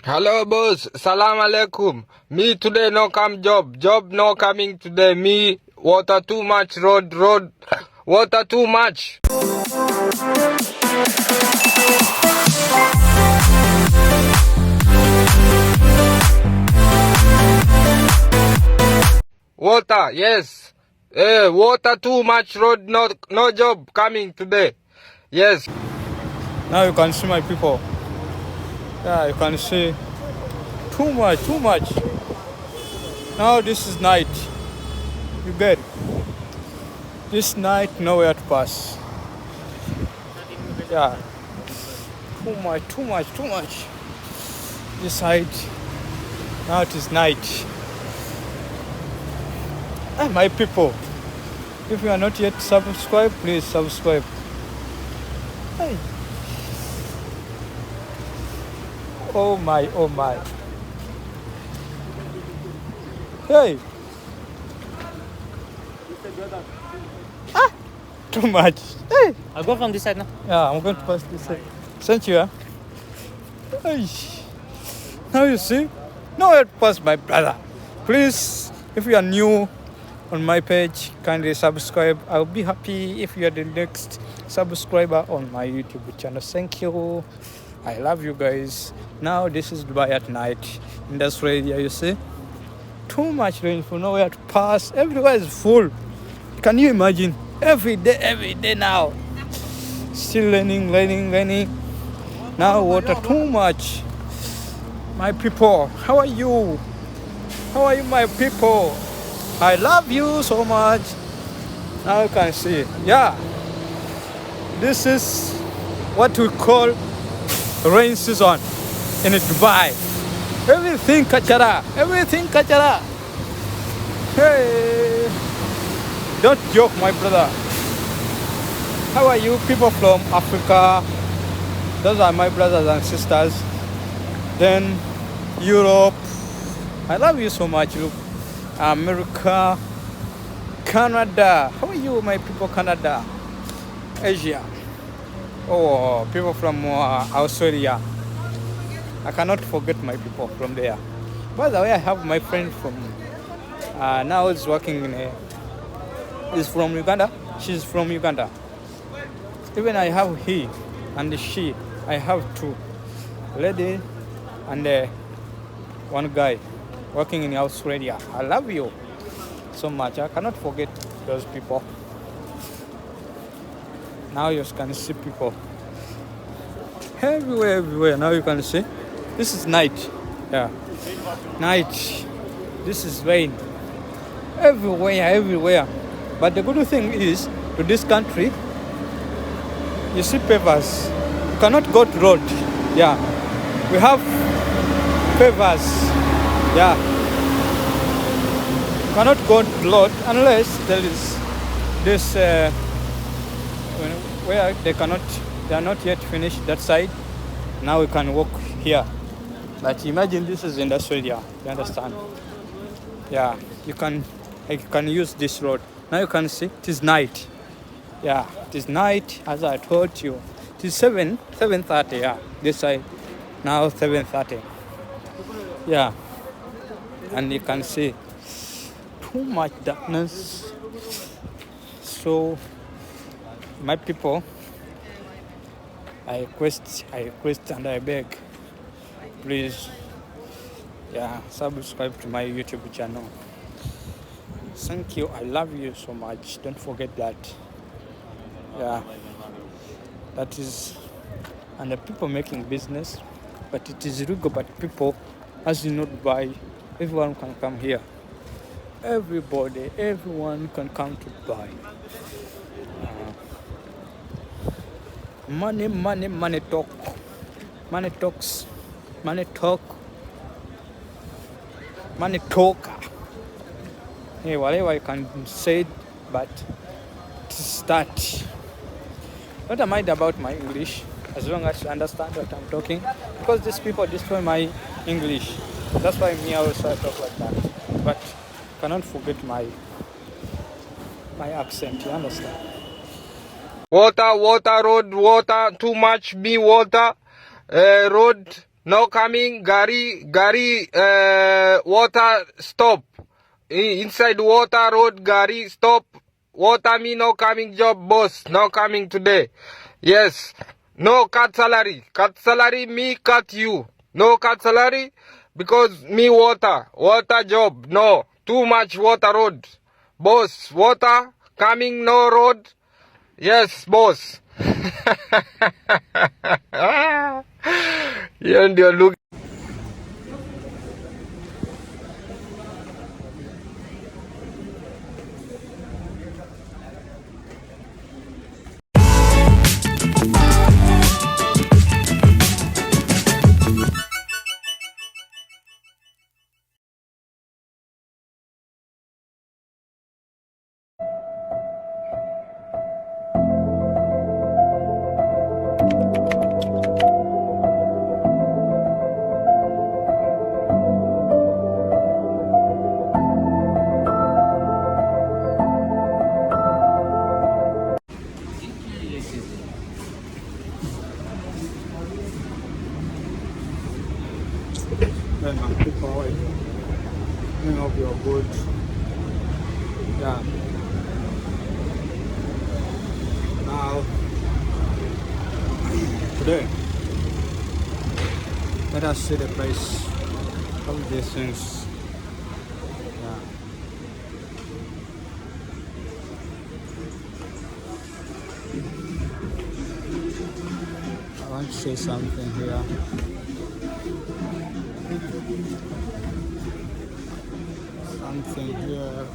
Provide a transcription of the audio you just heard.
Hello boss, salam alaikum. Me today no come job no coming today. Me water too much, road, water too much. Water, yes. Water too much, road, no job coming today. Yes. Now you can see my people. Yeah, you can see too much. Now this is night. You get this night nowhere to pass. Yeah, too much. This side now it is night. And my people, if you are not yet subscribed, please subscribe. Hey. Oh my. Hey. Too much. Hey. I'll go from this side now. Yeah, I'm going to pass this side. Thank you. Hey. Now you see? Nowhere to pass, my brother. Please, if you are new on my page, kindly subscribe. I'll be happy if you are the next subscriber on my YouTube channel. Thank you. I love you guys. Now this is Dubai at night in this area, you see? Too much rainfall, nowhere to pass. Everywhere is full. Can you imagine? Every day now. Still raining. Now water too much. My people, how are you? How are you, my people? I love you so much. Now you can see. Yeah. This is what we call rain season in Dubai. Everything kachara. Hey. Don't joke, my brother. How are you people from Africa? Those are my brothers and sisters. Then Europe. I love you so much. Look. America. Canada. How are you, my people? Canada. Asia. Oh, people from Australia. I cannot forget my people from there. By the way, I have my friend from now is working in is from Uganda. She's from Uganda. Even I have he and she. I have two lady and one guy working in Australia. I love you so much. I cannot forget those people. Now you can see people everywhere. Now you can see. This is night. Yeah. Night. This is rain. Everywhere. But the good thing is, to this country, you see pavers. You cannot go to road. Yeah. We have pavers. Yeah. You cannot go to road unless there is this where they are not yet finished that side. Now we can walk here. But imagine this is in Australia. You understand? Yeah. You can use this road. Now you can see it is night. Yeah, it is night as I told you. It is 7:30. Yeah, this side now 7:30. Yeah, and you can see too much darkness. So, my people, I request and I beg, please, yeah, subscribe to my YouTube channel. Thank you. I love you so much. Don't forget that. Yeah, that is, and the people making business, but it is legal. But people, as you know, Dubai, everyone can come here. Everyone can come to Dubai. Money talk. Money talks. Money talk. Money talker. Hey, whatever I can say, but to start. Don't mind about my English, as long as you understand what I'm talking. Because these people destroy my English. That's why me also talk like that. But cannot forget my accent, you understand? Water, road, water, too much, be water, road, no coming. Gary, water stop. Inside water road, Gary stop. Water me no coming job, boss. No coming today. Yes. No cut salary. Cut salary, me cut you. No cut salary because me water. Water job. No. Too much water road. Boss, water coming no road. Yes, boss. Hiyo ndio lugha. Then man, keep away. Bring up your goods. Yeah. Now, today, let us see the price of these things. Yeah. I want to say something here. Something here.